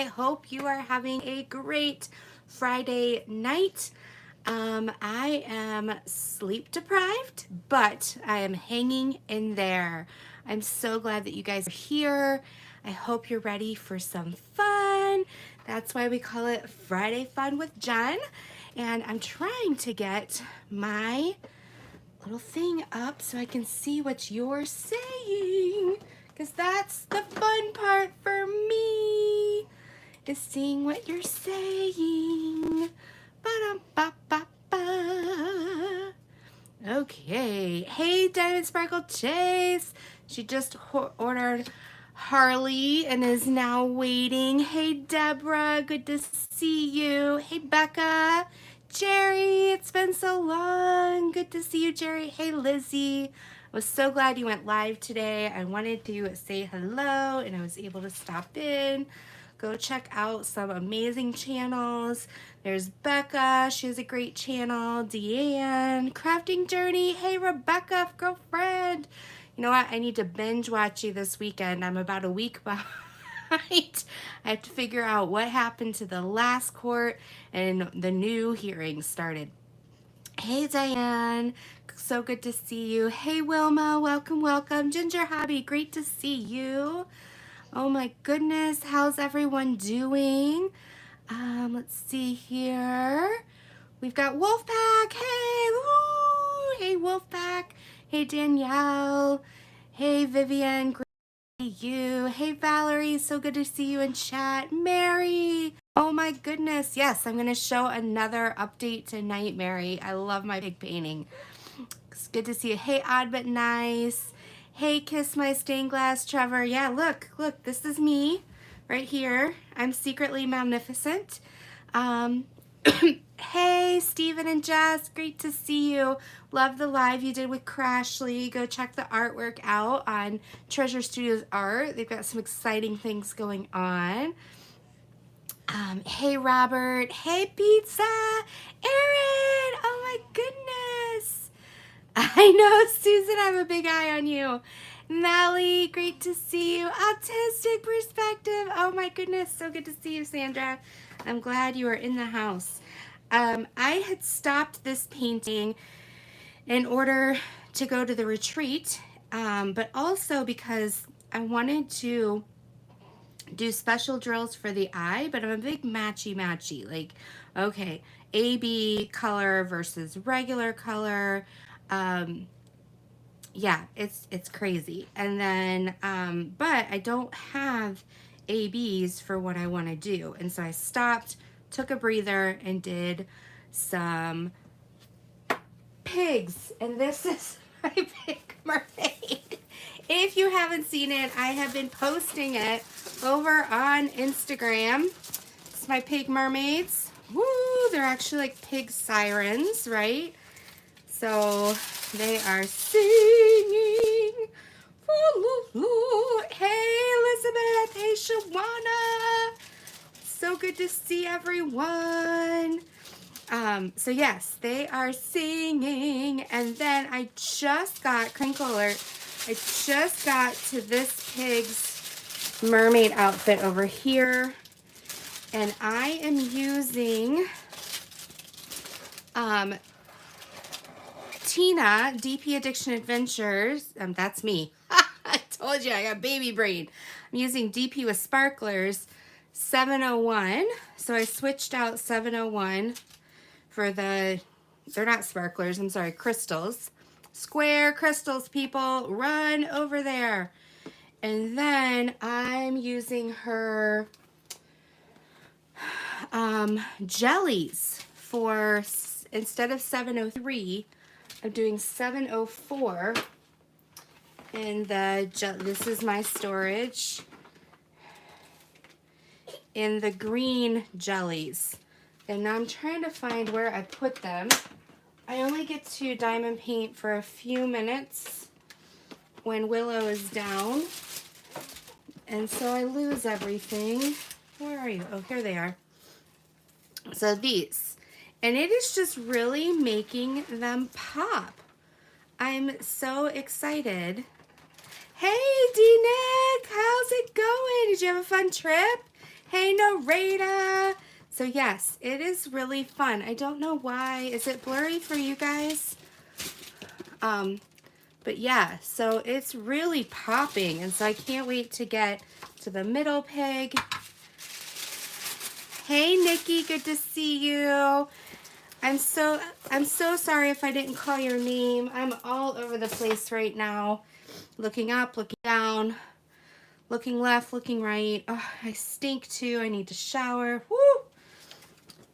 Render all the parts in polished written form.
I hope you are having a great Friday night. I am sleep deprived, but I am hanging in there. I'm so glad that you guys are here. I hope you're ready for some fun. That's why we call it Friday Fun with Jenn. And I'm trying to get my little thing up so I can see what you're saying, because that's the fun part for me, is seeing what you're saying. Ba-dum-ba-ba-ba. Okay. Hey, Diamond Sparkle Chase. She just ordered Harley and is now waiting. Hey, Deborah. Good to see you. Hey, Becca. Jerry, it's been so long. Good to see you, Jerry. Hey, Lizzie. I was so glad you went live today. I wanted to say hello, and I was able to stop in. Go check out some amazing channels. There's Becca. She has a great channel. Deanne. Crafting Journey. Hey, Rebecca, girlfriend. You know what? I need to binge watch you this weekend. I'm about a week behind. I have to figure out what happened to the last court and the new hearing started. Hey, Diane. So good to see you. Hey, Wilma. Welcome, welcome. Ginger Hobby. Great to see you. Oh my goodness, how's everyone doing? Let's see here. We've got Wolfpack. Hey, woo! Hey, Wolfpack. Hey, Danielle. Hey, Vivian. Great to see you. Hey, Valerie. So good to see you in chat. Mary. Oh my goodness. Yes, I'm going to show another update tonight, Mary. I love my big painting. It's good to see you. Hey, Odd But Nice. Hey, Kiss My Stained Glass, Trevor. Yeah, look, this is me right here. I'm secretly magnificent. Hey, Steven and Jess, great to see you. Love the live you did with Crashly. Go check the artwork out on Treasure Studios Art. They've got some exciting things going on. Hey, Robert. Hey, Pizza. Aaron, oh my goodness. I know, Susan, I have a big eye on you. Nally, great to see you. Autistic Perspective. Oh my goodness, so good to see you, Sandra. I'm glad you are in the house. I had stopped this painting in order to go to the retreat, but also because I wanted to do special drills for the eye, but I'm a big matchy. Like, okay, AB color versus regular color. Yeah, it's crazy. And then, but I don't have ABs for what I want to do. And so I stopped, took a breather, and did some pigs. And this is my pig mermaid. If you haven't seen it, I have been posting it over on Instagram. It's my pig mermaids. Woo, they're actually like pig sirens, right? So they are singing. Hey, Elizabeth. Hey, Shawana. So good to see everyone. So yes, they are singing. And then I just got, crinkle alert, I just got to this pig's mermaid outfit over here. And I am using Tina, DP Addiction Adventures. That's me. I told you I got baby brain. I'm using DP with Sparklers 701. So I switched out 701 for they're not sparklers, I'm sorry, crystals. Square crystals, people, run over there. And then I'm using her jellies for, instead of 703, I'm doing 704. And this is my storage in the green jellies. And now I'm trying to find where I put them. I only get to diamond paint for a few minutes when Willow is down. And so I lose everything. Where are you? Oh, here they are. So these. And it is just really making them pop. I'm so excited. Hey, D-Nick, how's it going? Did you have a fun trip? Hey, Narita. So yes, it is really fun. I don't know why. Is it blurry for you guys? But yeah, so it's really popping. And so I can't wait to get to the middle peg. Hey, Nikki, good to see you. I'm so sorry if I didn't call your name. I'm all over the place right now. Looking up, looking down, looking left, looking right. Oh, I stink too. I need to shower. Woo!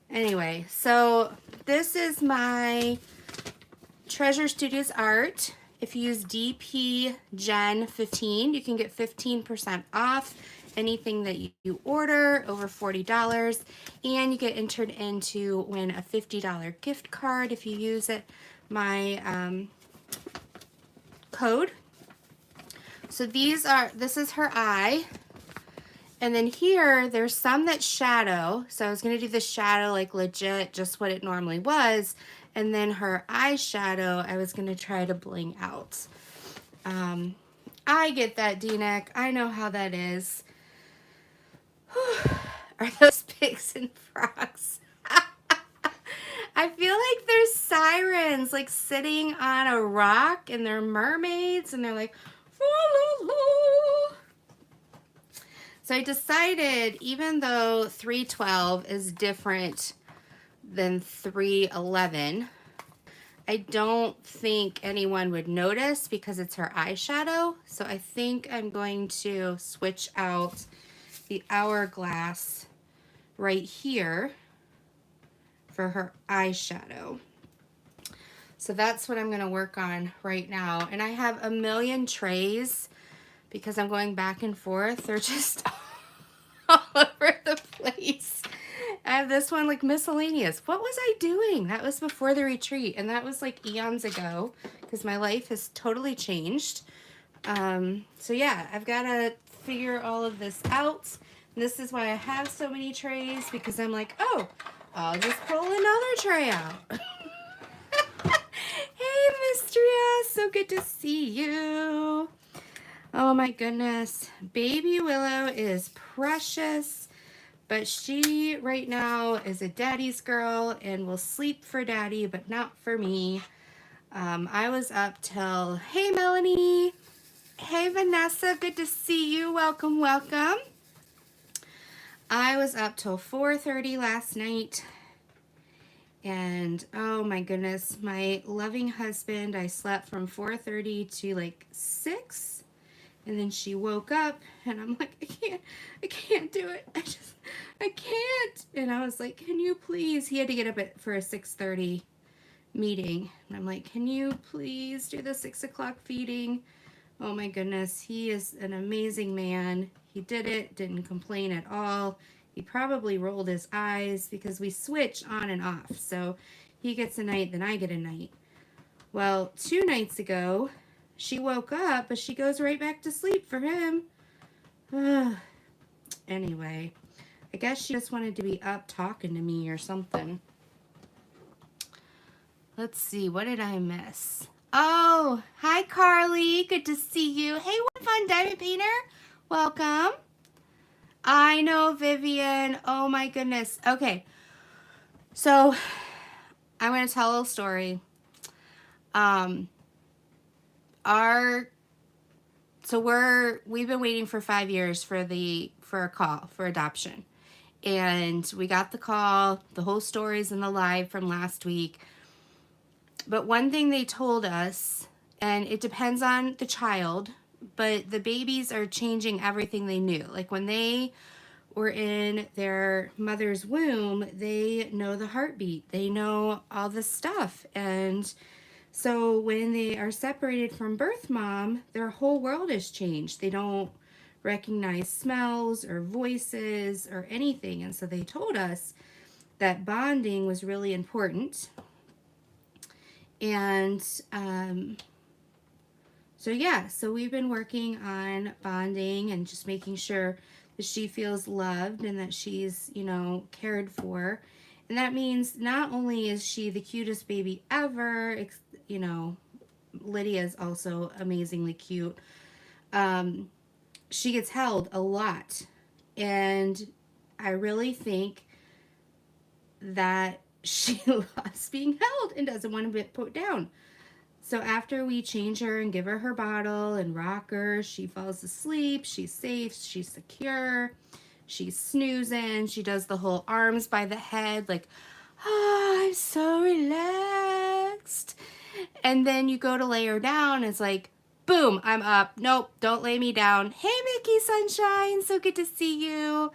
Anyway, so this is my Treasure Studios art. If you use DP Jenn 15, you can get 15% off anything that you order over $40, and you get entered into win a $50 gift card if you use my code. So this is her eye. And then here, there's some that shadow. So I was going to do the shadow like legit, just what it normally was. And then her eyeshadow, I was going to try to bling out. I get that, D-neck. I know how that is. Are those pigs and frogs? I feel like there's sirens like sitting on a rock and they're mermaids and they're like, la, la, la. So I decided, even though 312 is different than 311, I don't think anyone would notice because it's her eyeshadow. So I think I'm going to switch out the hourglass right here for her eyeshadow. So that's what I'm going to work on right now. And I have a million trays because I'm going back and forth. They're just all over the place. I have this one like miscellaneous. What was I doing? That was before the retreat, and that was like eons ago because my life has totally changed. So yeah, I've got to figure all of this out. And this is why I have so many trays, because I'm like, oh, I'll just pull another tray out. Hey, Mistria, so good to see you. Oh my goodness, baby Willow is precious, but she right now is a daddy's girl and will sleep for daddy, but not for me. I was up till, hey Melanie, hey Vanessa, good to see you, welcome, welcome. I was up till 4:30 last night, and oh my goodness, my loving husband, I slept from 4:30 to like 6. And then she woke up and I'm like, I can't do it. I can't. And I was like, can you please? He had to get up for a 6:30 meeting. And I'm like, can you please do the 6 o'clock feeding? Oh my goodness. He is an amazing man. He did it, didn't complain at all. He probably rolled his eyes because we switch on and off. So he gets a night, then I get a night. Well, 2 nights ago, she woke up, but she goes right back to sleep for him. Anyway, I guess she just wanted to be up talking to me or something. Let's see, what did I miss? Oh, hi Carly, good to see you. Hey, what fun diamond painter, welcome. I know, Vivian, oh my goodness. Okay, so I'm going to tell a little story. We've been waiting for 5 years for a call for adoption, and we got the call. The whole story's in the live from last week. But one thing they told us, and it depends on the child, but the babies are changing everything they knew. Like when they were in their mother's womb, they know the heartbeat, they know all this stuff, and so when they are separated from birth mom, their whole world has changed. They don't recognize smells or voices or anything. And so they told us that bonding was really important. And so we've been working on bonding and just making sure that she feels loved and that she's, cared for. And that means not only is she the cutest baby ever, Lydia is also amazingly cute. She gets held a lot. And I really think that she loves being held and doesn't want to be put down. So after we change her and give her her bottle and rock her, she falls asleep. She's safe. She's secure. She's snoozing. She does the whole arms by the head, like, oh, I'm so relaxed. And then you go to lay her down. It's like, boom, I'm up. Nope, don't lay me down. Hey, Mickey Sunshine, so good to see you.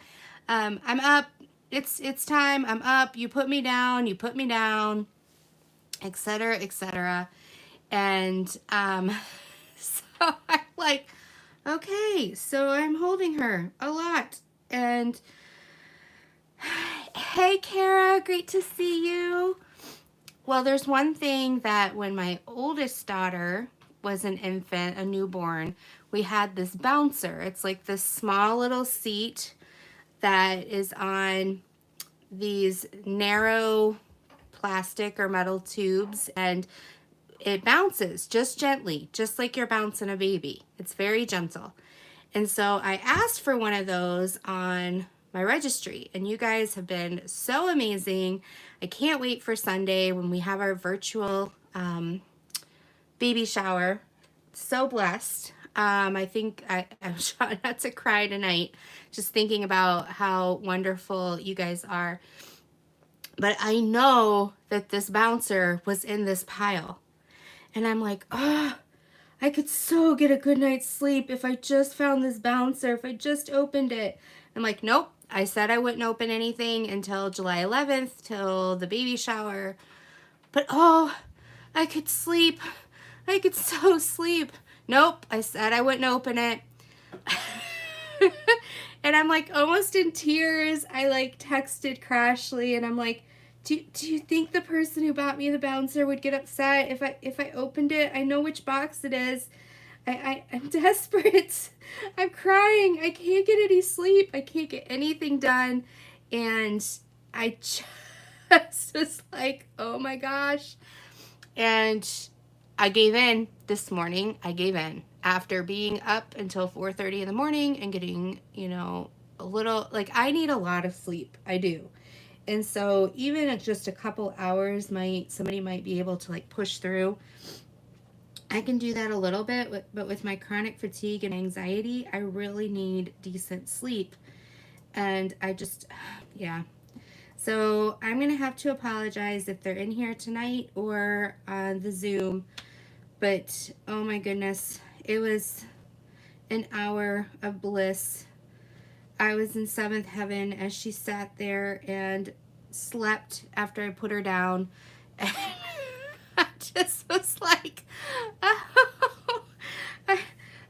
I'm up. It's time. I'm up. You put me down. You put me down, etc., etc. And so I'm like, okay, so I'm holding her a lot. And hey, Kara, great to see you. Well, there's one thing that when my oldest daughter was an infant, a newborn, we had this bouncer. It's like this small little seat that is on these narrow plastic or metal tubes, and it bounces just gently, just like you're bouncing a baby. It's very gentle. And so I asked for one of those on my registry, and you guys have been so amazing. I can't wait for Sunday when we have our virtual baby shower. So blessed. I think I'm trying not to cry tonight, just thinking about how wonderful you guys are. But I know that this bouncer was in this pile. And I'm like, oh, I could so get a good night's sleep if I just found this bouncer, if I just opened it. I'm like, nope. I said I wouldn't open anything until July 11th, till the baby shower. But oh, I could sleep. I could so sleep. Nope. I said I wouldn't open it. And I'm like almost in tears. I like texted Crashly and I'm like, do you think the person who bought me the bouncer would get upset if I opened it? I know which box it is. I'm desperate. I'm crying. I can't get any sleep. I can't get anything done. And I just was like, oh my gosh. And I gave in this morning. I gave in after being up until 4:30 in the morning and getting, you know, a little, like I need a lot of sleep. I do. And so even at just a couple hours, somebody might be able to like push through. I can do that a little bit, but with my chronic fatigue and anxiety, I really need decent sleep. And I just, yeah. So I'm going to have to apologize if they're in here tonight or on the Zoom. But oh my goodness, it was an hour of bliss. I was in seventh heaven as she sat there and slept after I put her down. And I just was like, oh,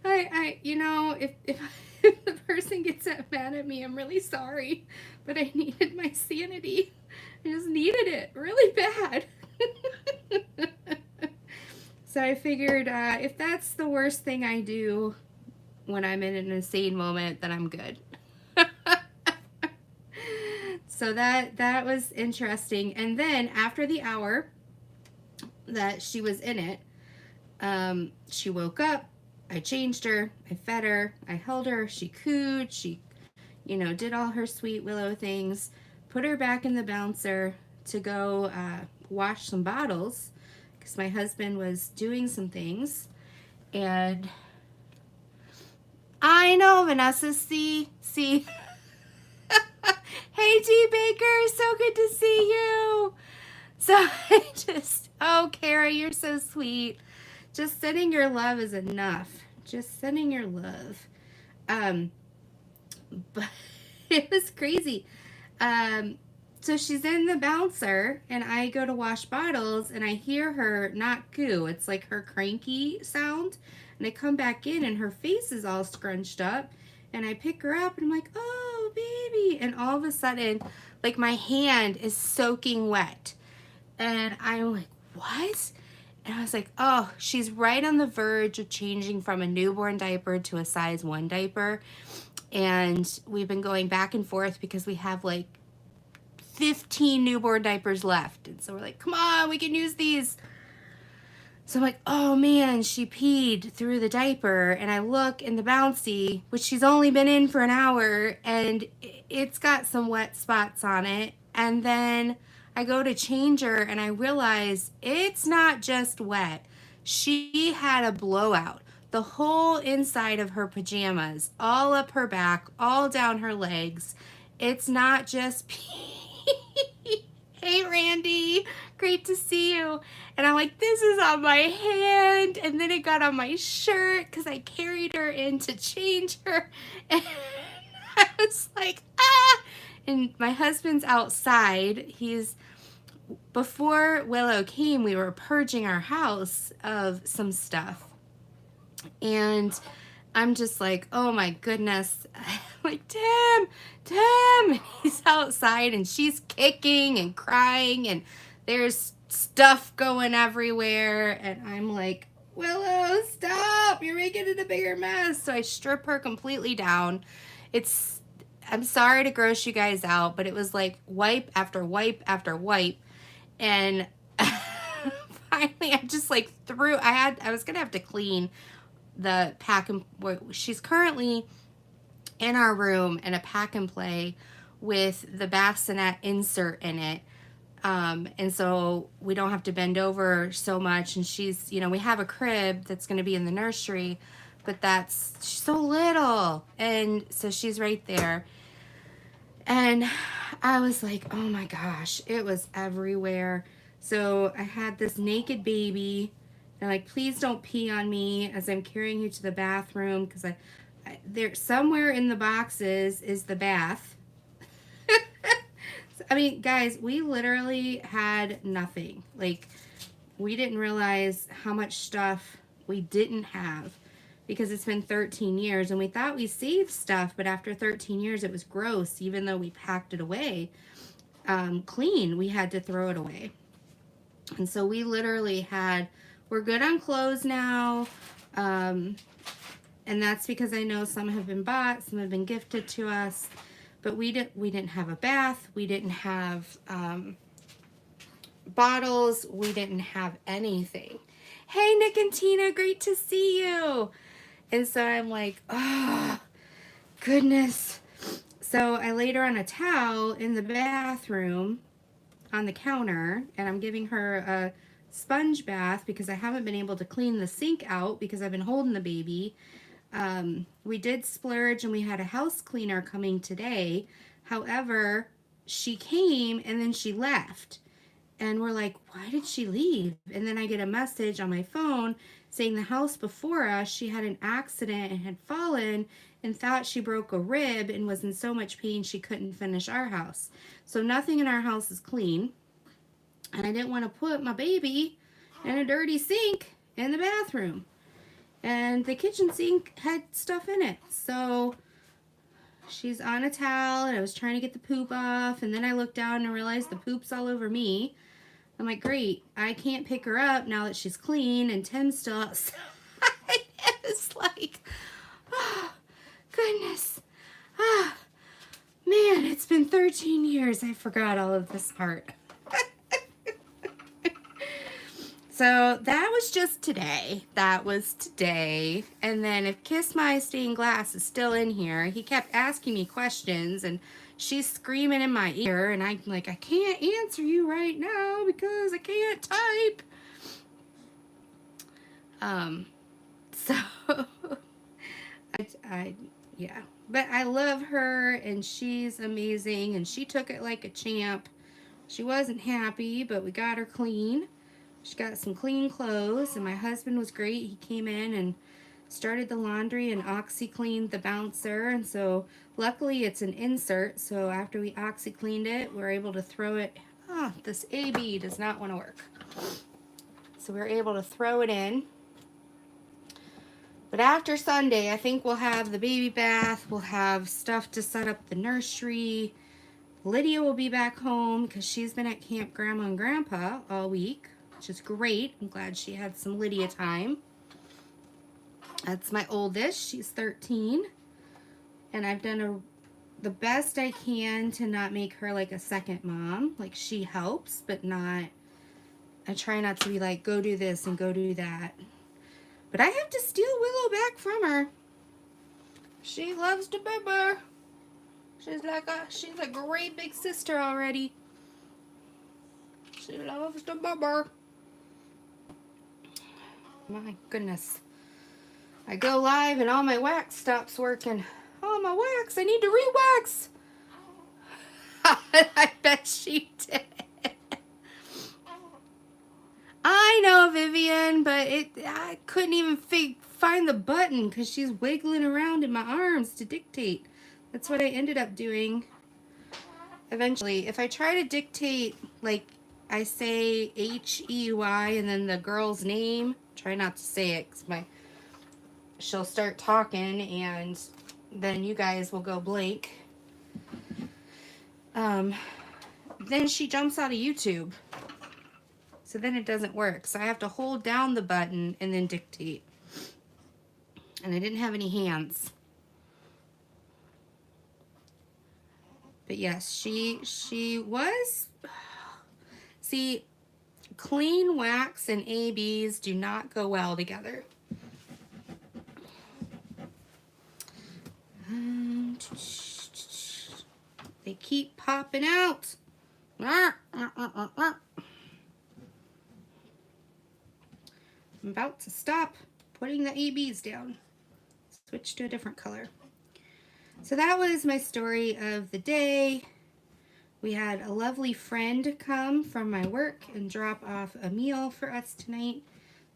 I you know, if the person gets mad at me, I'm really sorry, but I needed my sanity. I just needed it really bad. So I figured if that's the worst thing I do when I'm in an insane moment, then I'm good. So that was interesting. And then after the hour that she was in it, she woke up. I changed her. I fed her. I held her. She cooed. She, you know, did all her sweet willow things. Put her back in the bouncer to go wash some bottles because my husband was doing some things. And I know, Vanessa, see. Hey, T. Baker, so good to see you. So I just, oh, Kara, you're so sweet. Just sending your love is enough. Just sending your love. But it was crazy. So she's in the bouncer, and I go to wash bottles, and I hear her not coo. It's like her cranky sound. And I come back in, and her face is all scrunched up. And I pick her up, and I'm like, oh, baby. And all of a sudden, like, my hand is soaking wet. And I'm like, what? And I was like, oh, she's right on the verge of changing from a newborn diaper to a size 1 diaper. And we've been going back and forth because we have, like, 15 newborn diapers left. And so we're like, come on, we can use these. So I'm like, oh man, she peed through the diaper. And I look in the bouncy, which she's only been in for an hour, and it's got some wet spots on it. And then I go to change her and I realize it's not just wet. She had a blowout. The whole inside of her pajamas, all up her back, all down her legs. It's not just pee. Hey, Randy. Great to see you. And I'm like, this is on my hand. And then it got on my shirt because I carried her in to change her. And I was like, ah. And my husband's outside. Before Willow came, we were purging our house of some stuff. And I'm just like, oh my goodness. I'm like, Tim. And he's outside and she's kicking and crying and there's stuff going everywhere. And I'm like, Willow, stop. You're making it a bigger mess. So I strip her completely down. I'm sorry to gross you guys out, but it was like wipe after wipe after wipe. And finally I just like I was going to have to clean the pack and she's currently in our room in a pack and play with the bassinet insert in it. And so we don't have to bend over so much. And she's, we have a crib that's going to be in the nursery, but she's so little. And so she's right there. And I was like, oh my gosh, it was everywhere. So I had this naked baby. And like, please don't pee on me as I'm carrying you to the bathroom because there somewhere in the boxes is the bath. I mean, guys, we literally had nothing. Like, we didn't realize how much stuff we didn't have because it's been 13 years and we thought we saved stuff, but after 13 years it was gross. Even though we packed it away clean, we had to throw it away. And so we literally we're good on clothes now. And that's because I know some have been bought, some have been gifted to us, but we didn't have a bath. We didn't have bottles. We didn't have anything. Hey, Nick and Tina, great to see you. And so I'm like, oh, goodness. So I laid her on a towel in the bathroom on the counter, and I'm giving her a sponge bath because I haven't been able to clean the sink out because I've been holding the baby. We did splurge and we had a house cleaner coming today. However, she came and then she left. And we're like, why did she leave? And then I get a message on my phone saying the house before us, she had an accident and had fallen and thought she broke a rib and was in so much pain she couldn't finish our house. So nothing in our house is clean. And I didn't want to put my baby in a dirty sink in the bathroom. And the kitchen sink had stuff in it. So she's on a towel and I was trying to get the poop off. And then I looked down and realized the poop's all over me. I'm like, great, I can't pick her up now that she's clean and Tim's still outside. It's like, oh, goodness. Ah, man, it's been 13 years. I forgot all of this part. So that was just today. That was today. And then if Kiss My Stained Glass is still in here, he kept asking me questions and she's screaming in my ear and I'm like, I can't answer you right now because I can't type. So yeah, but I love her and she's amazing and she took it like a champ. She wasn't happy, but we got her clean. She got some clean clothes and my husband was great. He came in and started the laundry and OxyCleaned the bouncer, and so luckily it's an insert, so after we OxyCleaned it, we're able to throw it. This AB does not want to work. So we're able to throw it in. But after Sunday, I think we'll have the baby bath, we'll have stuff to set up the nursery. Lydia will be back home because she's been at Camp Grandma and Grandpa all week, which is great. I'm glad she had some Lydia time. That's my oldest. She's 13. And I've done the best I can to not make her like a second mom. Like, she helps, but not I try not to be like, go do this and go do that. But I have to steal Willow back from her. She loves to bubba. She's a great big sister already. She loves to bubba. My goodness. I go live and all my wax stops working. Oh, my wax. I need to re-wax. I bet she did. I know, Vivian, but I couldn't even find the button because she's wiggling around in my arms to dictate. That's what I ended up doing. Eventually, if I try to dictate, like I say H-E-Y and then the girl's name, try not to say it because she'll start talking and then you guys will go blank. Then she jumps out of YouTube. So then it doesn't work. So I have to hold down the button and then dictate. And I didn't have any hands. But yes, she was... See, clean wax and ABs do not go well together. They keep popping out. I'm about to stop putting the ABs down. Switch to a different color. So that was my story of the day. We had a lovely friend come from my work and drop off a meal for us tonight.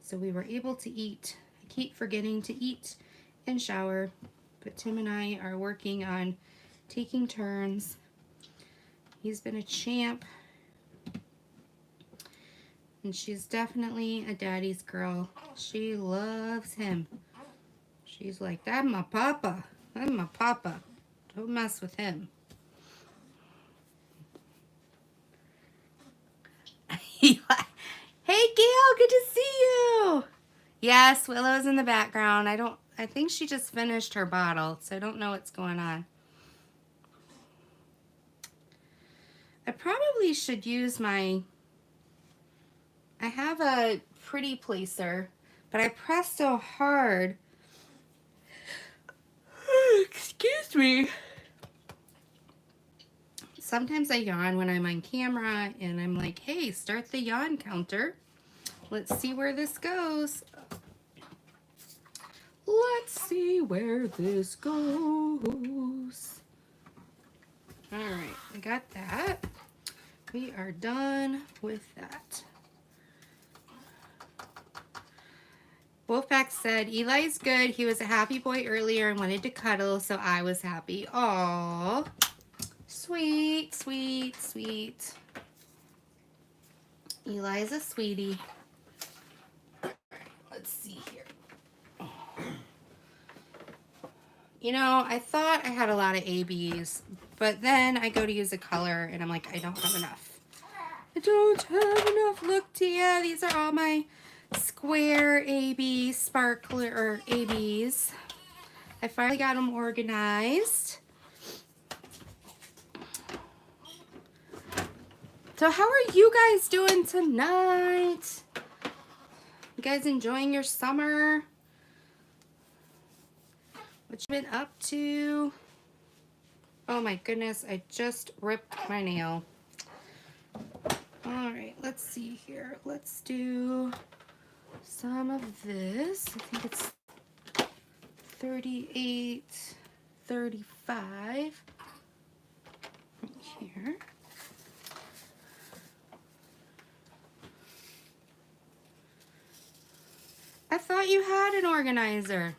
So we were able to eat. I keep forgetting to eat and shower. But Tim and I are working on taking turns. He's been a champ. And she's definitely a daddy's girl. She loves him. She's like, that's my papa. I'm my papa. Don't mess with him. Hey, Gail, good to see you. Yes, Willow's in the background. I think she just finished her bottle, so I don't know what's going on. I probably should use I have a pretty placer, but I press so hard. Excuse me. Sometimes I yawn when I'm on camera and I'm like, hey, start the yawn counter. Let's see where this goes. Let's see where this goes. All right, I got that. We are done with that. Wolfpack said, Eli's good. He was a happy boy earlier and wanted to cuddle, so I was happy. Aww. Sweet, sweet, sweet. Eli is a sweetie. Let's see here. You know, I thought I had a lot of ABs, but then I go to use a color and I'm like, I don't have enough. I don't have enough. Look, Tia, these are all my square AB sparkler or ABs. I finally got them organized. So how are you guys doing tonight? You guys enjoying your summer? What you been up to? Oh my goodness, I just ripped my nail. All right, let's see here. Let's do some of this. I think it's 38, 35 right here. I thought you had an organizer.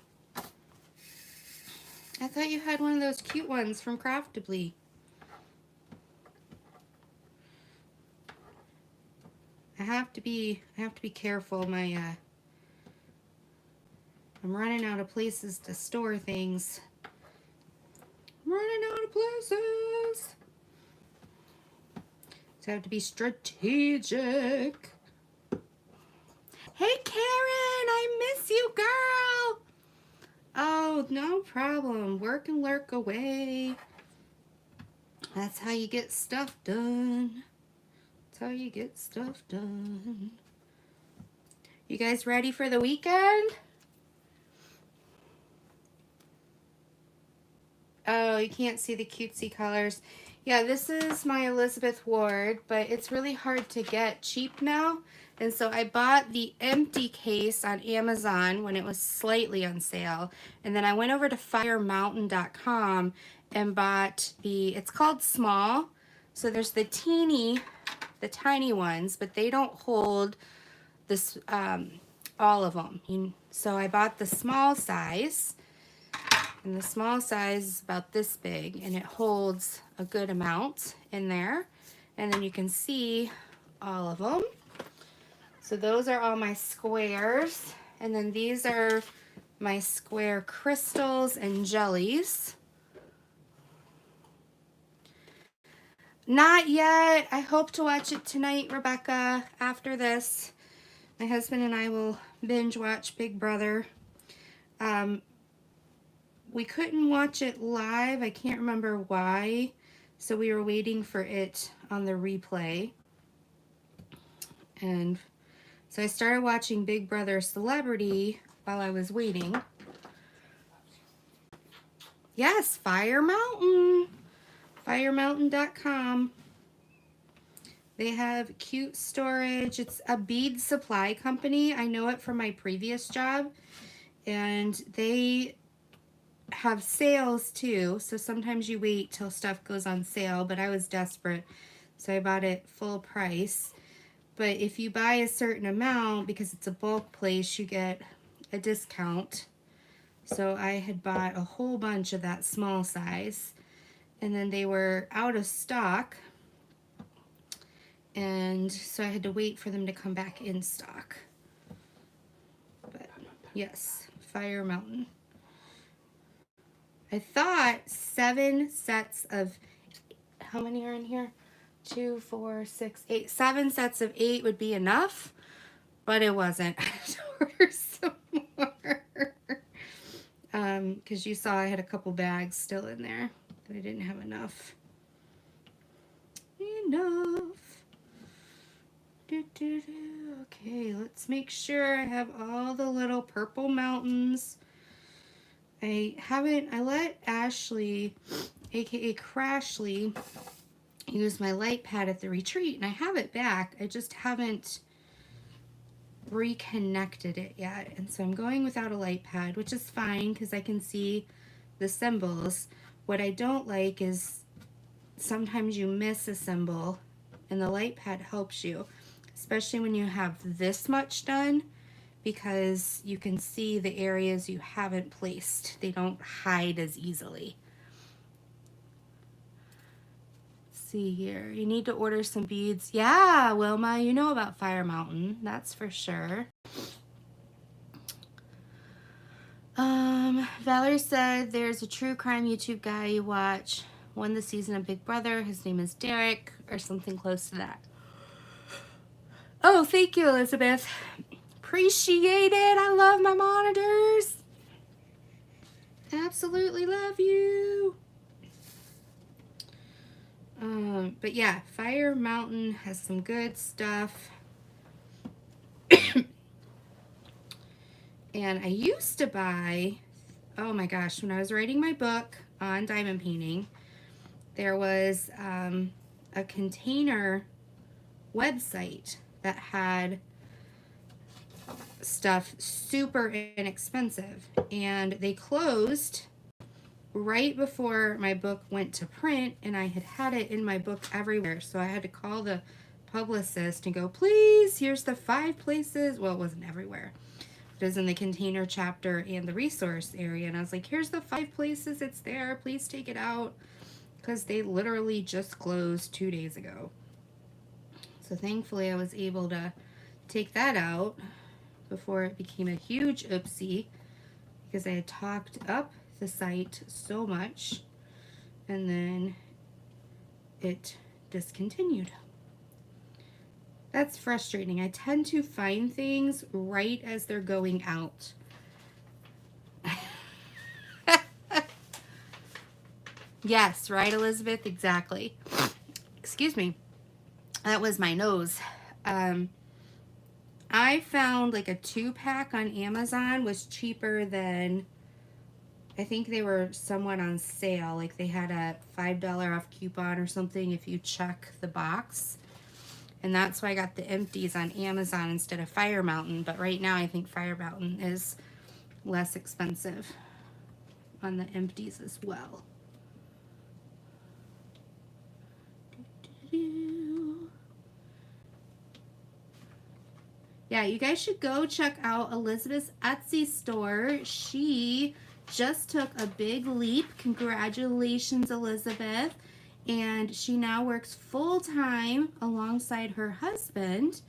I thought you had one of those cute ones from Craftably. I have to be careful. I'm running out of places to store things. I'm running out of places. So I have to be strategic. Hey Karen, I miss you, girl. Oh, no problem. Work and lurk away. That's how you get stuff done. That's That's how you get stuff done. You guys ready for the weekend? Oh, you can't see the cutesy colors. Yeah, this is my Elizabeth Ward, but it's really hard to get cheap now. And so I bought the empty case on Amazon when it was slightly on sale. And then I went over to firemountain.com and bought it's called small. So there's the tiny ones, but they don't hold this, all of them. So I bought the small size. And the small size is about this big, and it holds a good amount in there. And then you can see all of them. So those are all my squares. And then these are my square crystals and jellies. Not yet. I hope to watch it tonight, Rebecca, after this. My husband and I will binge watch Big Brother. We couldn't watch it live. I can't remember why. So we were waiting for it on the replay. And so I started watching Big Brother Celebrity while I was waiting. Yes, Fire Mountain. Firemountain.com. They have cute storage. It's a bead supply company. I know it from my previous job. And they have sales too, so sometimes you wait till stuff goes on sale, but I was desperate, so I bought it full price. But if you buy a certain amount, because it's a bulk place, you get a discount. So I had bought a whole bunch of that small size, and then they were out of stock, and so I had to wait for them to come back in stock. But yes, Fire Mountain. I thought 7 sets of, how many are in here? 2, 4, 6, 8. 7 sets of 8 would be enough, but it wasn't. I had to order some more. Because you saw I had a couple bags still in there, but I didn't have enough. Okay, let's make sure I have all the little purple mountains. I let Ashley, aka Crashly, use my light pad at the retreat, and I have it back. I just haven't reconnected it yet. And so I'm going without a light pad, which is fine because I can see the symbols. What I don't like is sometimes you miss a symbol, and the light pad helps you, especially when you have this much done, because you can see the areas you haven't placed. They don't hide as easily. Let's see here. You need to order some beads. Yeah, Wilma, you know about Fire Mountain. That's for sure. Valerie said there's a true crime YouTube guy you watch. Won the season of Big Brother. His name is Derek, or something close to that. Oh, thank you, Elizabeth. Appreciate it. I love my monitors. Absolutely love you. But yeah, Fire Mountain has some good stuff. And I used to buy, oh my gosh, when I was writing my book on diamond painting, there was a container website that had stuff super inexpensive, and they closed right before my book went to print, and I had it in my book everywhere, so I had to call the publicist and go, please, here's the 5 places. Well, it wasn't everywhere. It was in the container chapter and the resource area, and I was like, here's the 5 places it's there, please take it out, because they literally just closed 2 days ago. So thankfully I was able to take that out before it became a huge oopsie, because I had talked up the site so much, and then it discontinued. That's frustrating. I tend to find things right as they're going out. Yes, right, Elizabeth? Exactly. Excuse me. that was my nose. I found like a 2-pack on Amazon was cheaper than, I think they were somewhat on sale. Like they had a $5 off coupon or something if you check the box. And that's why I got the empties on Amazon instead of Fire Mountain. But right now I think Fire Mountain is less expensive on the empties as well. Yeah, you guys should go check out Elizabeth's Etsy store. She just took a big leap. Congratulations, Elizabeth. And she now works full-time alongside her husband,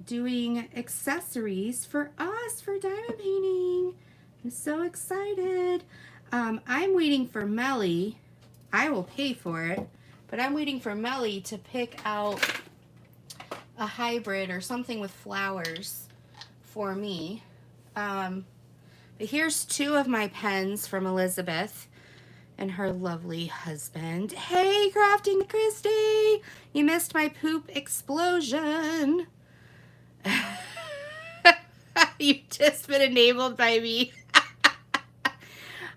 doing accessories for us for diamond painting. I'm so excited. I'm waiting for Melly. I will pay for it, but I'm waiting for Melly to pick out a hybrid or something with flowers for me. But here's 2 of my pens from Elizabeth and her lovely husband. Hey, Crafting Christy! You missed my poop explosion. You've just been enabled by me.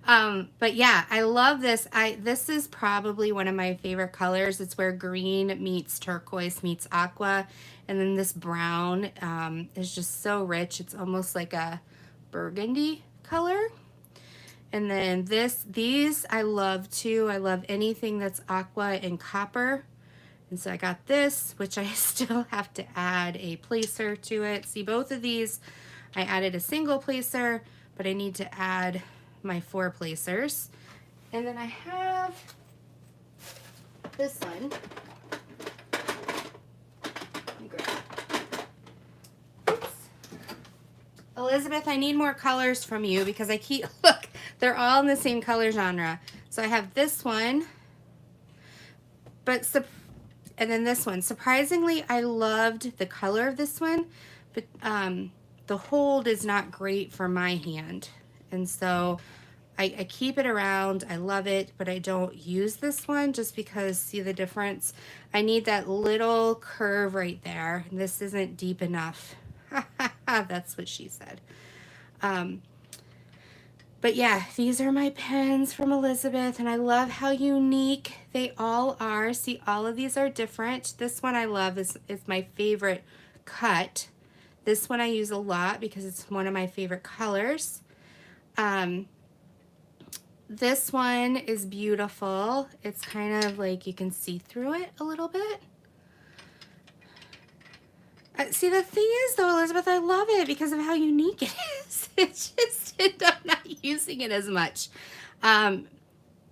But yeah, I love this. This is probably one of my favorite colors. It's where green meets turquoise meets aqua. And then this brown is just so rich. It's almost like a burgundy color. And then these I love too. I love anything that's aqua and copper. And so I got this, which I still have to add a placer to it. See, both of these, I added a single placer, but I need to add my 4 placers. And then I have this one. Let me grab it. Oops. Elizabeth, I need more colors from you because I keep, look, they're all in the same color genre. So I have this one, and then this one. Surprisingly, I loved the color of this one, but the hold is not great for my hand. And so I keep it around. I love it, but I don't use this one just because, see the difference? I need that little curve right there. This isn't deep enough. That's what she said. But yeah, these are my pens from Elizabeth, and I love how unique they all are. See, all of these are different. This one I love. This is my favorite cut. This one I use a lot because it's one of my favorite colors. This one is beautiful. It's kind of like you can see through it a little bit. See, the thing is, though, Elizabeth, I love it because of how unique it is. It's just, I'm not using it as much. And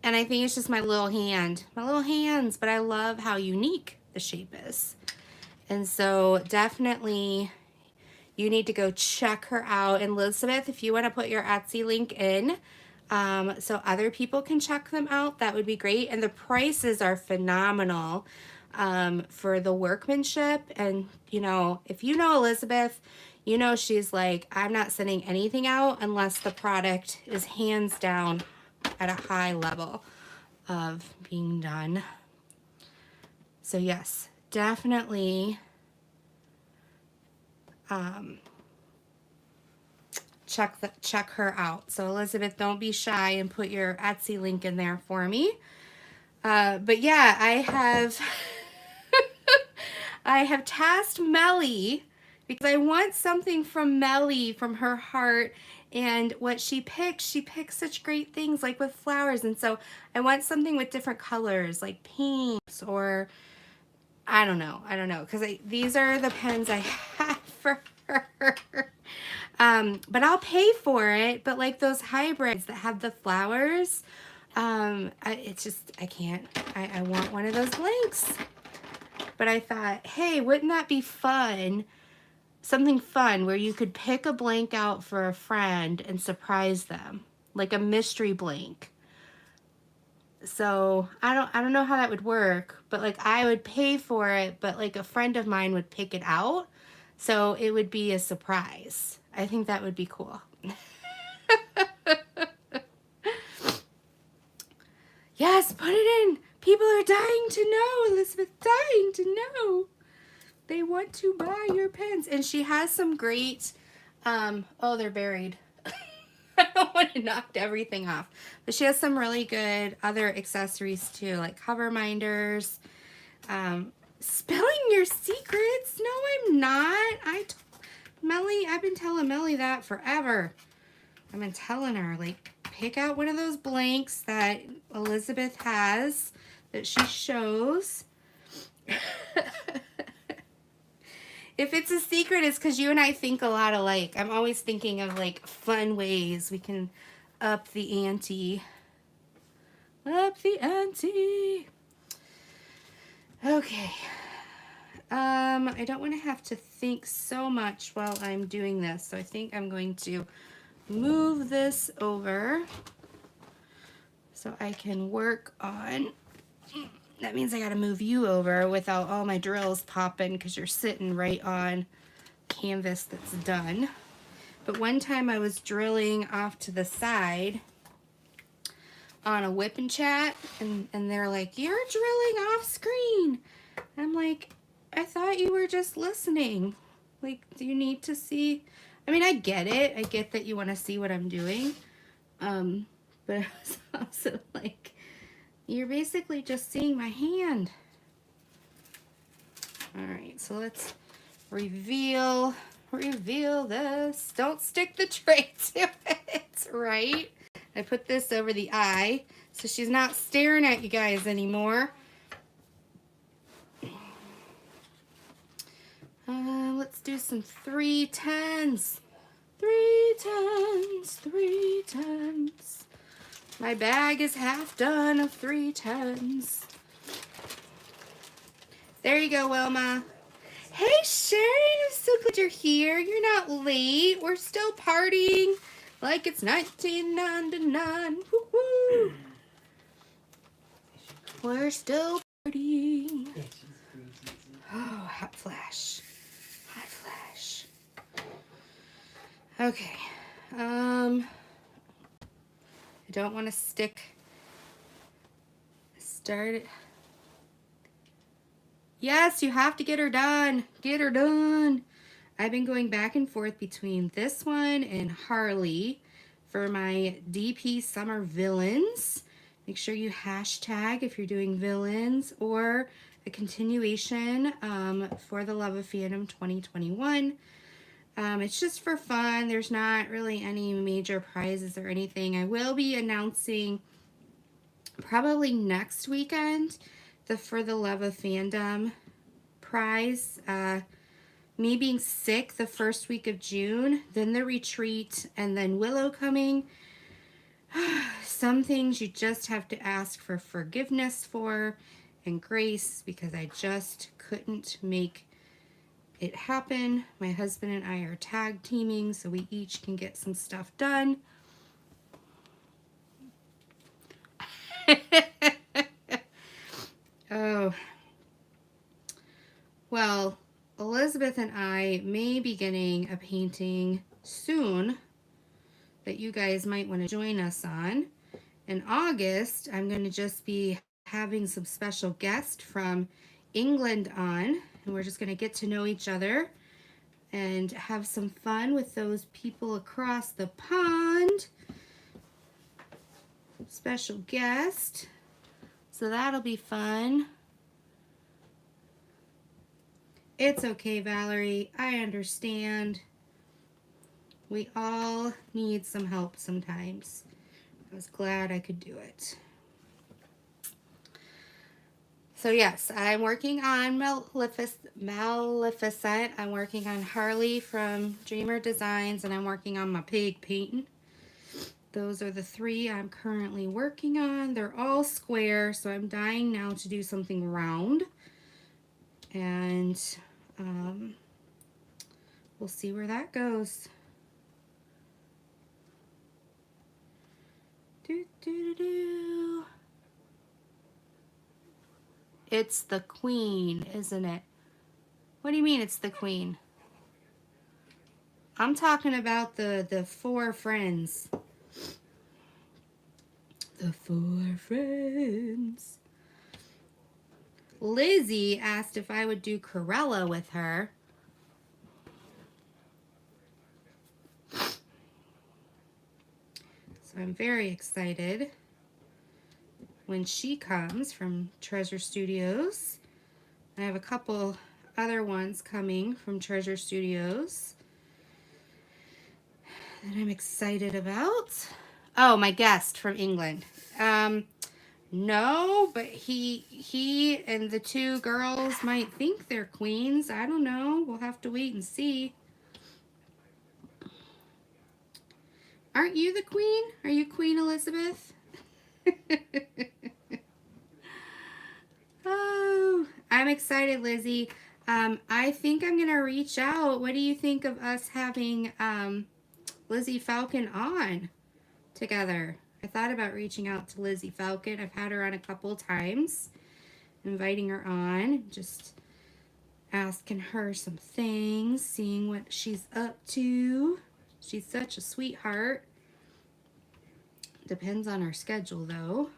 I think it's just my little hand. My little hands, but I love how unique the shape is. And so definitely you need to go check her out. And Elizabeth, if you want to put your Etsy link in so other people can check them out, that would be great. And the prices are phenomenal. For the workmanship. And you know, if you know Elizabeth, you know she's like, I'm not sending anything out unless the product is hands down at a high level of being done. So yes, definitely check her out. So Elizabeth, don't be shy and put your Etsy link in there for me. But yeah, I have tasked Melly because I want something from Melly, from her heart, and what she picks such great things like with flowers. And so I want something with different colors like pinks or I don't know, because these are the pens I have for her. But I'll pay for it. But like those hybrids that have the flowers, I can't. I want one of those blanks. But I thought, hey, wouldn't that be fun? Something fun where you could pick a blank out for a friend and surprise them, like a mystery blank. So I don't know how that would work, but like I would pay for it, but like a friend of mine would pick it out, so it would be a surprise. I think that would be cool. Yes, put it in. People are dying to know, Elizabeth, dying to know. They want to buy your pens. And she has some great, oh, they're buried. I don't want to knock everything off. But she has some really good other accessories too, like cover minders. Spilling your secrets? No, I'm not. Melly, I've been telling Melly that forever. I've been telling her, like, pick out one of those blanks that Elizabeth has that she shows. If it's a secret, it's because you and I think a lot alike. I'm always thinking of, like, fun ways we can up the ante. Up the ante. Okay. I don't want to have to think so much while I'm doing this, so I think I'm going to move this over so I can work on, that means I gotta move you over without all my drills popping because you're sitting right on canvas that's done. But one time I was drilling off to the side on a whip and chat, and they're like, you're drilling off screen. I'm like, I thought you were just listening. Like, do you need to see? I mean, I get it. I get that you want to see what I'm doing. But I was also like, you're basically just seeing my hand. All right, so let's reveal this. Don't stick the tray to it, right? I put this over the eye so she's not staring at you guys anymore. Let's do some 310s. 310s, 310s. My bag is half done of 310s. There you go, Wilma. Hey, Sharon, I'm so glad you're here. You're not late. We're still partying like it's 1999. Woo-hoo. We're still partying. Oh, hot flash. Hot flash. Okay. I don't want to start it. Yes, you have to get her done. Get her done. I've been going back and forth between this one and Harley for my DP Summer Villains. Make sure you hashtag if you're doing villains, or a continuation for the Love of Fandom 2021. It's just for fun. There's not really any major prizes or anything. I will be announcing probably next weekend the For the Love of Fandom prize. Me being sick the first week of June, then the retreat, and then Willow coming. Some things you just have to ask for forgiveness for and grace, because I just couldn't make it happen. My husband and I are tag teaming so we each can get some stuff done. Oh, well, Elizabeth and I may be getting a painting soon that you guys might want to join us on. In August, I'm going to just be having some special guests from England on, and we're just going to get to know each other and have some fun with those people across the pond. Special guest. So that'll be fun. It's okay, Valerie. I understand. We all need some help sometimes. I was glad I could do it. So yes, I'm working on Maleficent. I'm working on Harley from Dreamer Designs, and I'm working on my pig painting. Those are the three I'm currently working on. They're all square, so I'm dying now to do something round. And we'll see where that goes. It's the queen, isn't it? What do you mean it's the queen? I'm talking about the four friends. The four friends. Lizzie asked if I would do Corella with her. So I'm very excited when she comes from Treasure Studios. I have a couple other ones coming from Treasure Studios that I'm excited about. Oh, my guest from England. No, but he and the two girls might think they're queens. I don't know. We'll have to wait and see. Aren't you the queen? Are you Queen Elizabeth? Oh, I'm excited, Lizzie. I think I'm going to reach out. What do you think of us having Lizzie Falcon on together? I thought about reaching out to Lizzie Falcon. I've had her on a couple times, inviting her on, just asking her some things, seeing what she's up to. She's such a sweetheart. Depends on her schedule, though.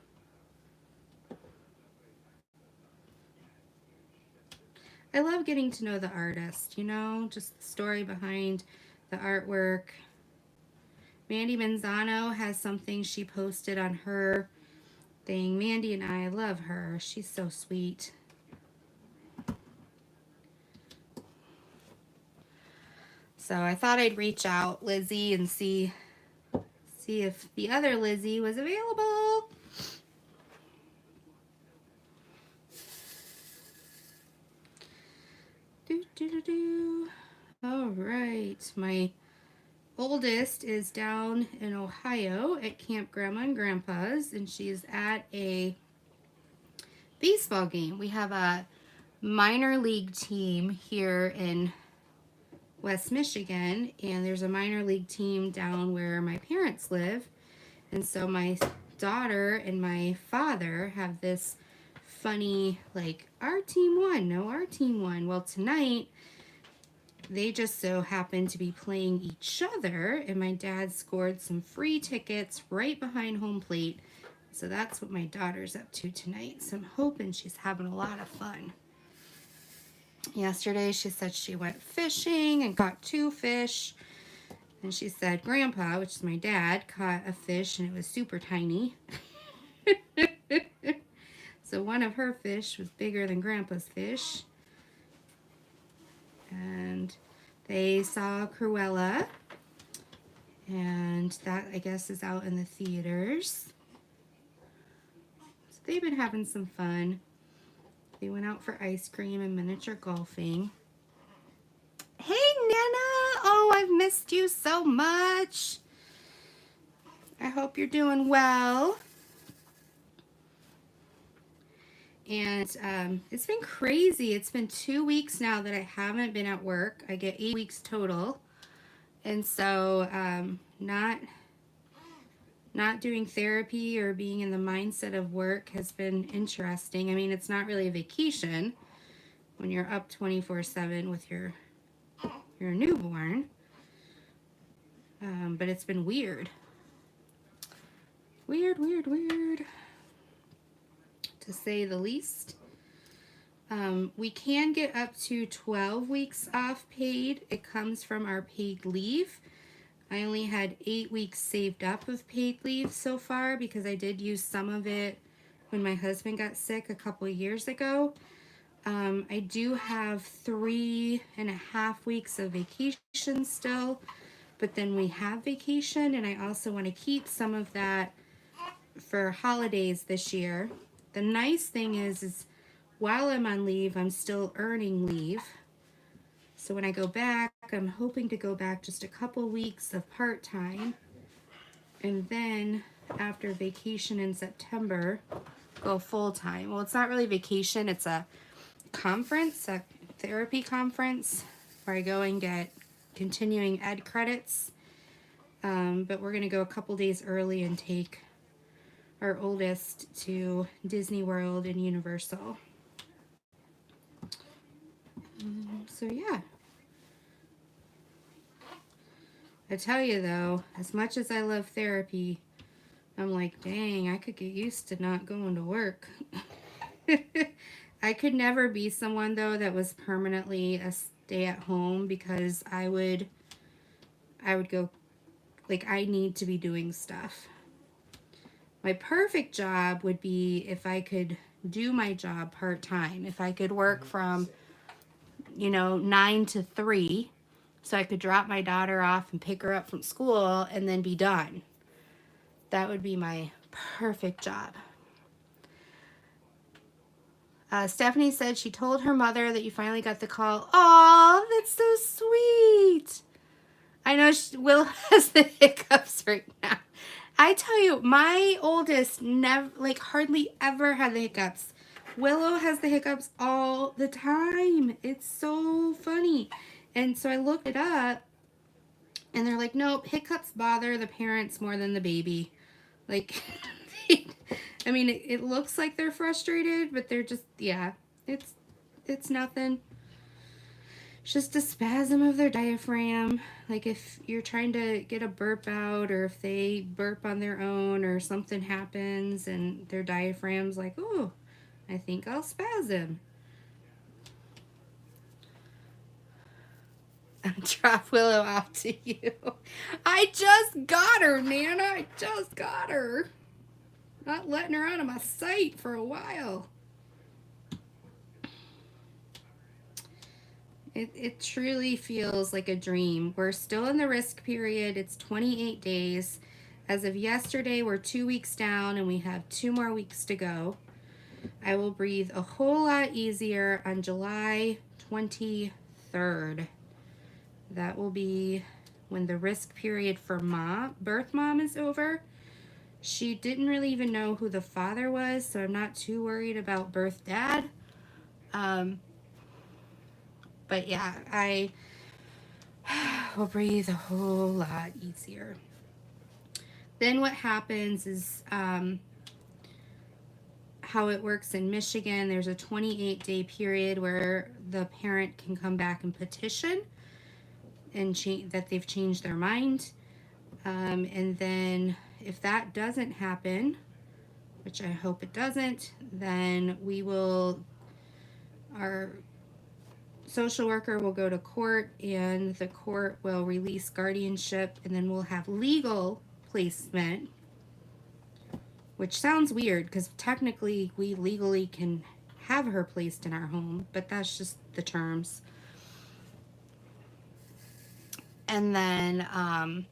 I love getting to know the artist, you know, just the story behind the artwork. Mandy Manzano has something she posted on her thing. Mandy and I love her. She's so sweet. So I thought I'd reach out, Lizzie, and see if the other Lizzie was available. All right, my oldest is down in Ohio at Camp Grandma and Grandpa's, and she's at a baseball game. We have a minor league team here in West Michigan, and there's a minor league team down where my parents live. And so my daughter and my father have this funny, like, our team won, no, our team won. Well, tonight they just so happened to be playing each other, and my dad scored some free tickets right behind home plate. So that's what my daughter's up to tonight. So I'm hoping she's having a lot of fun. Yesterday she said she went fishing and caught 2 fish. And she said Grandpa, which is my dad, caught a fish and it was super tiny. So one of her fish was bigger than Grandpa's fish. And they saw Cruella, and that, I guess, is out in the theaters. So they've been having some fun. They went out for ice cream and miniature golfing. Hey, Nana! Oh, I've missed you so much. I hope you're doing well. And it's been crazy. It's been 2 weeks now that I haven't been at work. I get 8 weeks total. And so not doing therapy or being in the mindset of work has been interesting. I mean, it's not really a vacation when you're up 24/7 with your newborn. But it's been weird. Weird, to say the least. We can get up to 12 weeks off paid. It comes from our paid leave. I only had 8 weeks saved up of paid leave so far because I did use some of it when my husband got sick a couple of years ago. I do have 3.5 weeks of vacation still, but then we have vacation, and I also want to keep some of that for holidays this year. The nice thing is while I'm on leave, I'm still earning leave. So when I go back, I'm hoping to go back just a couple weeks of part-time. And then after vacation in September, go full-time. Well, it's not really vacation. It's a conference, a therapy conference, where I go and get continuing ed credits. But we're going to go a couple days early and take our oldest to Disney World and Universal. So yeah. I tell you though, as much as I love therapy, I'm like, dang, I could get used to not going to work. I could never be someone though that was permanently a stay at home, because I would go, like, I need to be doing stuff. My perfect job would be if I could do my job part-time. If I could work from, 9 to 3, so I could drop my daughter off and pick her up from school and then be done. That would be my perfect job. Stephanie said she told her mother that you finally got the call. Oh, that's so sweet. I know Will has the hiccups right now. I tell you, my oldest never, like, hardly ever had the hiccups. Willow has the hiccups all the time. It's so funny. And so I looked it up, and they're like, nope, hiccups bother the parents more than the baby. Like, I mean, it looks like they're frustrated, but they're just, yeah, it's nothing. It's just a spasm of their diaphragm. Like if you're trying to get a burp out, or if they burp on their own, or something happens and their diaphragm's like, oh, I think I'll spasm. Drop Willow off to you. I just got her, Nana. I just got her. Not letting her out of my sight for a while. It truly feels like a dream. We're still in the risk period. It's 28 days. As of yesterday, we're 2 weeks down, and we have 2 more weeks to go. I will breathe a whole lot easier on July 23rd. That will be when the risk period for birth mom is over. She didn't really even know who the father was, so I'm not too worried about birth dad. But yeah, I will breathe a whole lot easier. Then what happens is how it works in Michigan. There's a 28-day period where the parent can come back and petition and that they've changed their mind. And then if that doesn't happen, which I hope it doesn't, then our social worker will go to court, and the court will release guardianship, and then we'll have legal placement, which sounds weird because technically we legally can have her placed in our home, but that's just the terms. And then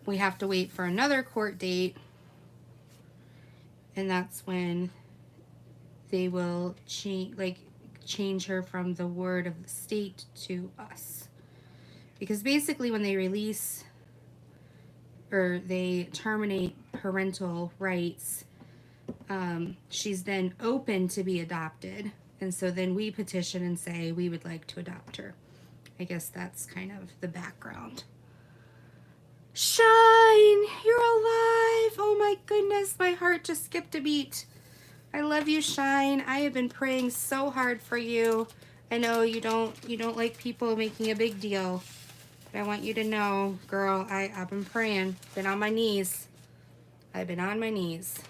we have to wait for another court date, and that's when they will change her from the word of the state to us. Because basically when they release or they terminate parental rights, she's then open to be adopted. And so then we petition and say we would like to adopt her. I guess that's kind of the background. Shine, you're alive. Oh my goodness, my heart just skipped a beat. I love you, Shine. I have been praying so hard for you. I know you don't like people making a big deal, but I want you to know, girl, I've been praying. Been on my knees. I've been on my knees.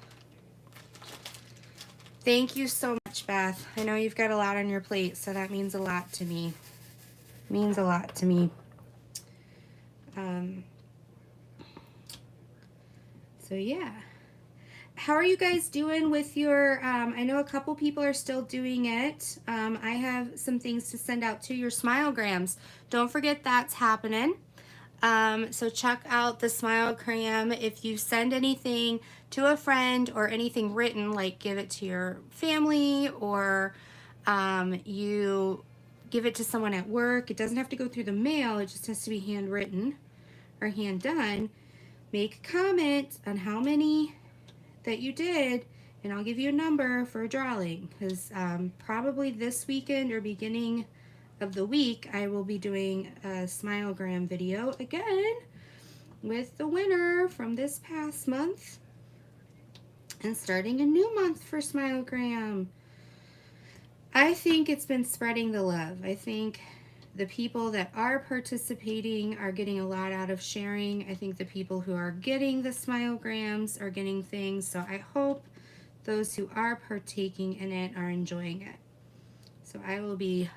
Thank you so much, Beth. I know you've got a lot on your plate, so that means a lot to me. Means a lot to me. So yeah. How are you guys doing with your, I know a couple people are still doing it. I have some things to send out to your Smilegrams. Don't forget that's happening. So check out the Smilegram. If you send anything to a friend or anything written, like give it to your family, or you give it to someone at work, it doesn't have to go through the mail. It just has to be handwritten or hand done. Make a comment on how many that you did, and I'll give you a number for a drawing, because probably this weekend or beginning of the week I will be doing a Smilegram video again with the winner from this past month and starting a new month for Smilegram. I think it's been spreading the love. I think the people that are participating are getting a lot out of sharing. I think the people who are getting the Smilegrams are getting things. So I hope those who are partaking in it are enjoying it. So I will be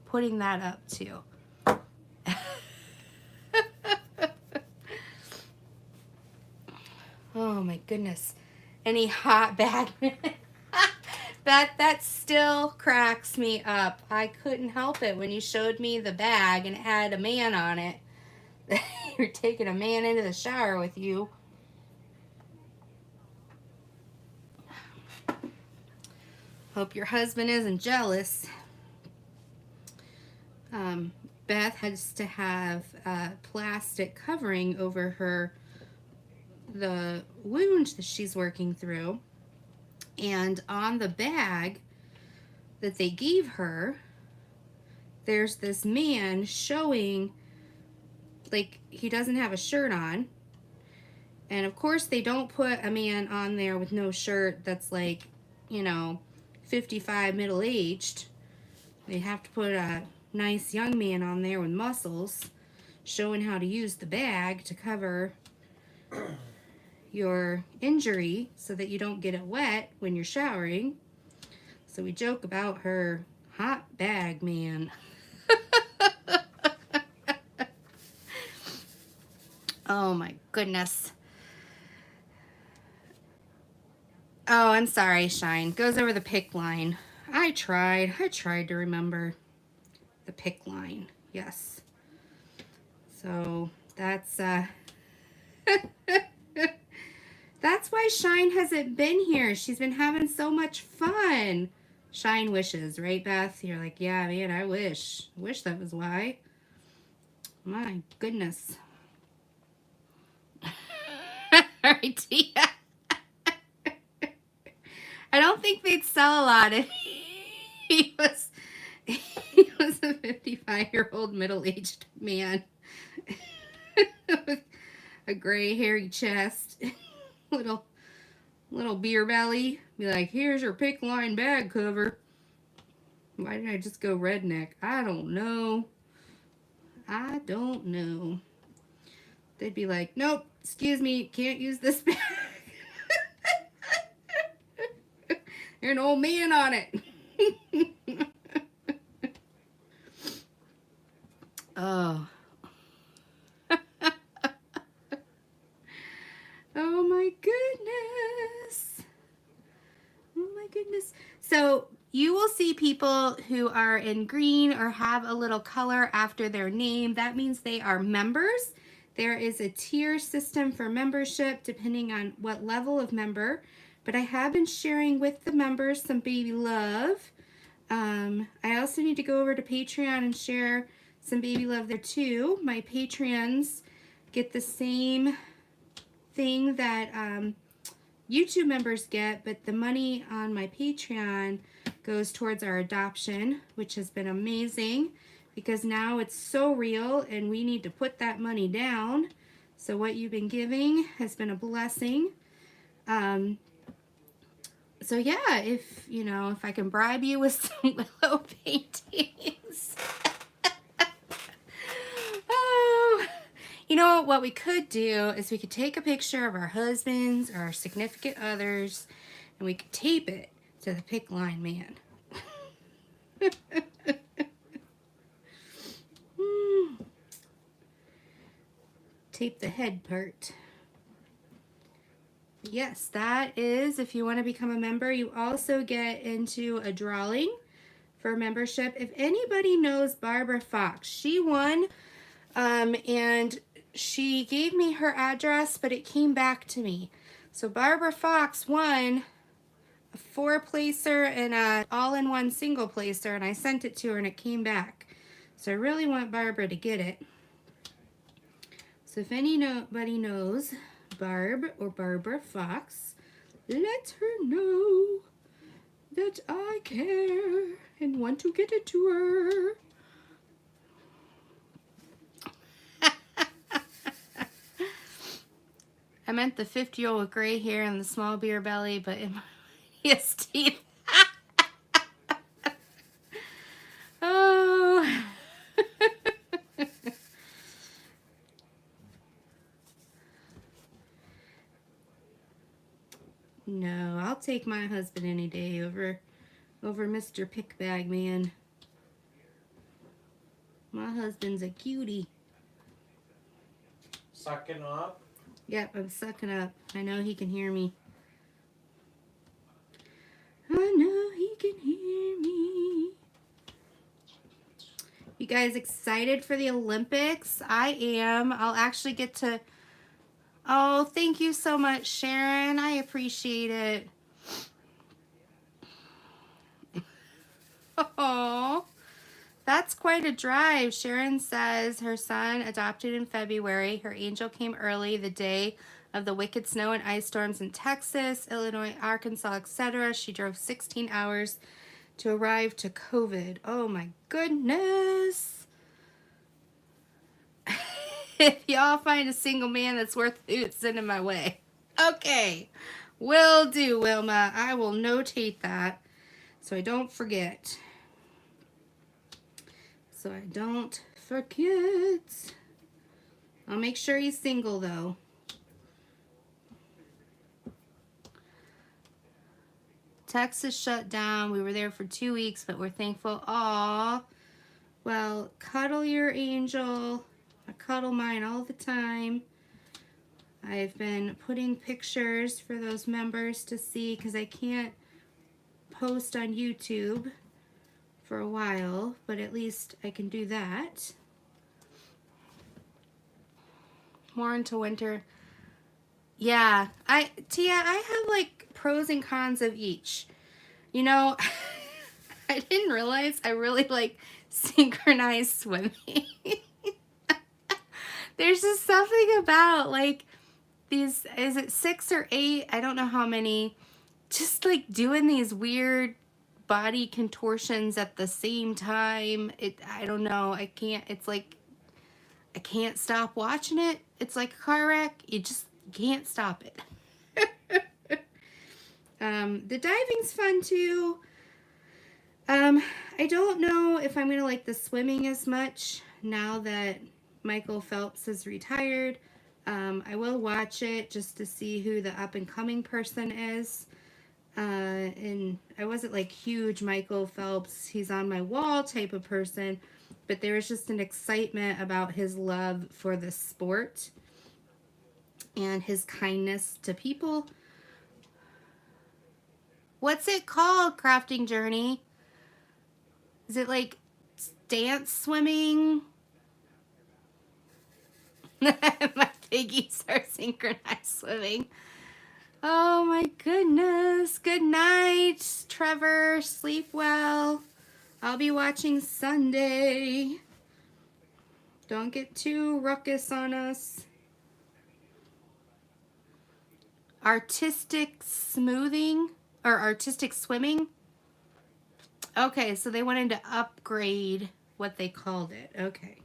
putting that up too. Oh my goodness. Any hot bag? That still cracks me up. I couldn't help it when you showed me the bag and it had a man on it. You're taking a man into the shower with you. Hope your husband isn't jealous. Beth has to have a plastic covering over the wound that she's working through. And on the bag that they gave her, there's this man showing, like, he doesn't have a shirt on. And of course they don't put a man on there with no shirt that's like, you know, 55, middle-aged. They have to put a nice young man on there with muscles showing how to use the bag to cover your injury so that you don't get it wet when you're showering. So we joke about her hot bag man. Oh my goodness. Oh, I'm sorry, Shine. Goes over the pick line. I tried to remember the pick line. Yes. So that's that's why Shine hasn't been here. She's been having so much fun. Shine wishes, right, Beth? You're like, yeah, man, I wish that was why. My goodness. All right, Tia. I don't think they'd sell a lot if he was a 55-year-old middle-aged man with a gray hairy chest, little beer belly. Be like, here's your pick line bag cover. Why did I just go redneck? I don't know. They'd be like, nope, excuse me, can't use this bag. There's an old man on it. Oh. Oh my goodness. Oh my goodness. So you will see people who are in green or have a little color after their name. That means they are members. There is a tier system for membership depending on what level of member. But I have been sharing with the members some baby love. I also need to go over to Patreon and share some baby love there too. My Patreons get the same thing that YouTube members get, but the money on my Patreon goes towards our adoption, which has been amazing because now it's so real and we need to put that money down. So what you've been giving has been a blessing. So yeah, if I can bribe you with some willow paintings. Oh, you know what we could do is we could take a picture of our husbands or our significant others and we could tape it to the pick line man. Tape the head part. Yes, that is, if you want to become a member, you also get into a drawing for membership. If anybody knows Barbara Fox, she won, and she gave me her address, but it came back to me. So Barbara Fox won a 4-placer and a all-in-one single placer, and I sent it to her and it came back. So I really want Barbara to get it. So if anybody knows Barb or Barbara Fox, let her know that I care and want to get it to her. I meant the 50-year-old with gray hair and the small beer belly, but yes, teeth. Oh. No, I'll take my husband any day over Mr. Pickbag Man. My husband's a cutie. Sucking up? Yep, I'm sucking up. I know he can hear me. I know he can hear me. You guys excited for the Olympics? I am. I'll actually get to... Oh, thank you so much, Sharon. I appreciate it. Oh, that's quite a drive. Sharon says her son adopted in February. Her angel came early the day of the wicked snow and ice storms in Texas, Illinois, Arkansas, etc. She drove 16 hours to arrive to COVID. Oh my goodness. If y'all find a single man that's worth it, send him my way. Okay. Will do, Wilma. I will notate that so I don't forget. So I don't forget. I'll make sure he's single, though. Texas shut down. We were there for 2 weeks, but we're thankful. Aw. Well, cuddle your angel. I cuddle mine all the time. I've been putting pictures for those members to see because I can't post on YouTube for a while, but at least I can do that. More into winter. Yeah, Tia, I have like pros and cons of each. You know, I didn't realize I really like synchronized swimming. There's just something about like these, is it 6 or 8? I don't know how many. Just like doing these weird body contortions at the same time. I don't know. I can't, it's like, I can't stop watching it. It's like a car wreck. You just can't stop it. The diving's fun too. I don't know if I'm going to like the swimming as much now that Michael Phelps is retired. I will watch it just to see who the up and coming person is. And I wasn't like huge Michael Phelps, he's on my wall type of person, but there was just an excitement about his love for the sport and his kindness to people. What's it called, Crafting Journey? Is it like dance swimming? My piggies are synchronized swimming. Oh my goodness. Good night, Trevor. Sleep well. I'll be watching Sunday. Don't get too ruckus on us. Artistic smoothing or artistic swimming. Okay, so they wanted to upgrade what they called it. Okay.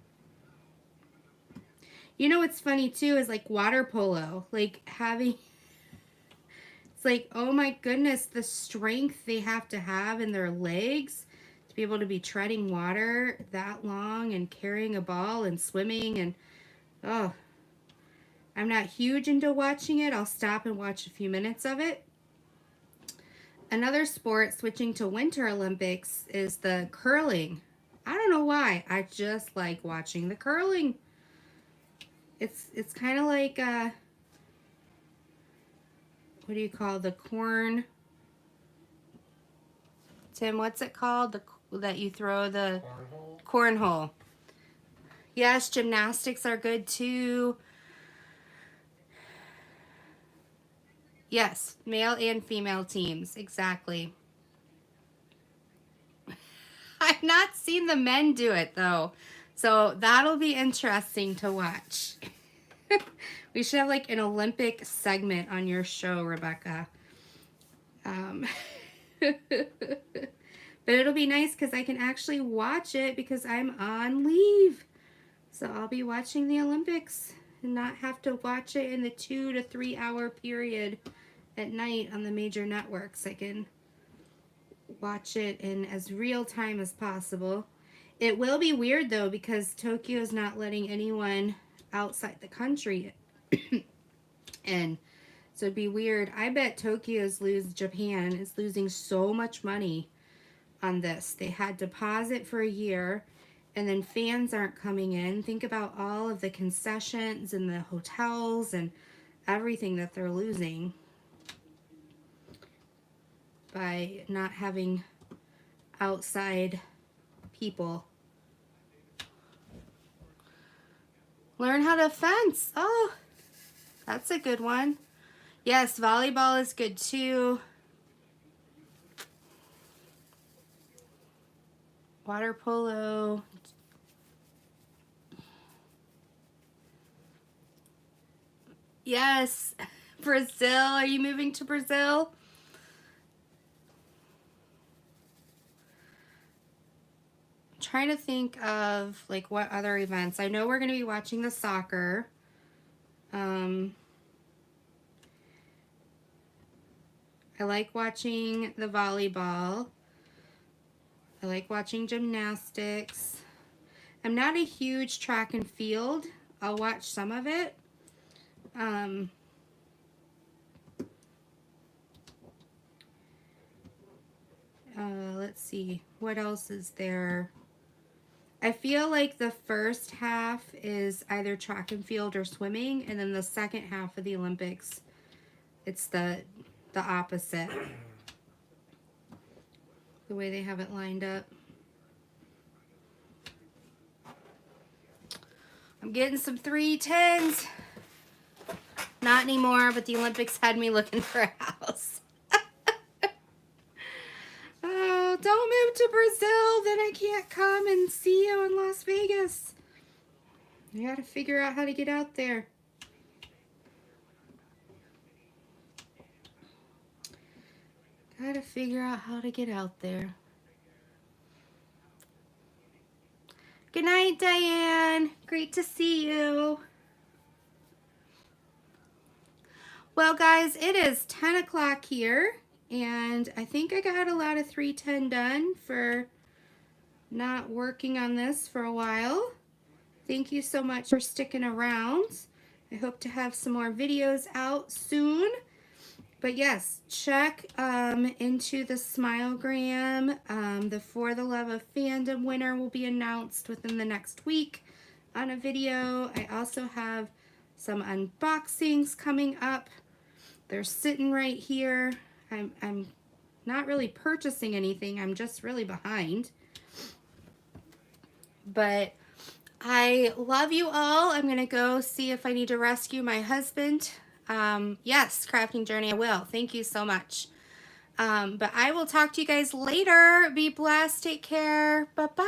You know what's funny too is like water polo, like having, it's like, oh my goodness, the strength they have to have in their legs to be able to be treading water that long and carrying a ball and swimming and, oh, I'm not huge into watching it. I'll stop and watch a few minutes of it. Another sport switching to Winter Olympics is the curling. I don't know why. I just like watching the curling. It's kind of like what do you call the corn? Tim, what's it called? That you throw the cornhole. Yes, gymnastics are good too. Yes, male and female teams, exactly. I've not seen the men do it though, so that'll be interesting to watch. We should have like an Olympic segment on your show, Rebecca. But it'll be nice because I can actually watch it because I'm on leave. So I'll be watching the Olympics and not have to watch it in the 2 to 3 hour period at night on the major networks. I can watch it in as real time as possible. It will be weird though because Tokyo's not letting anyone outside the country and So it'd be weird. I bet Japan is losing so much money on this. They had deposit for a year, and then fans aren't coming in. Think about all of the concessions and the hotels and everything that they're losing by not having outside people. Learn how to fence. Oh, that's a good one. Yes, volleyball is good too. Water polo. Yes, Brazil. Are you moving to Brazil? I'm trying to think of like what other events. I know we're going to be watching the soccer. I like watching the volleyball. I like watching gymnastics. I'm not a huge track and field. I'll watch some of it. Let's see. What else is there? I feel like the first half is either track and field or swimming, and then the second half of the Olympics, it's the opposite. The way they have it lined up. I'm getting some 310s. Not anymore, but the Olympics had me looking for a house. Oh, don't move to Brazil, then I can't come and see you in Las Vegas. I gotta figure out how to get out there. Gotta figure out how to get out there. Good night, Diane. Great to see you. Well, guys, it is 10 o'clock here, and I think I got a lot of 310 done for not working on this for a while. Thank you so much for sticking around. I hope to have some more videos out soon. But yes, check into the Smilegram. The For the Love of Fandom winner will be announced within the next week on a video. I also have some unboxings coming up. They're sitting right here. I'm not really purchasing anything. I'm just really behind. But I love you all. I'm going to go see if I need to rescue my husband. Yes, Crafting Journey, I will. Thank you so much. But I will talk to you guys later. Be blessed. Take care. Bye-bye.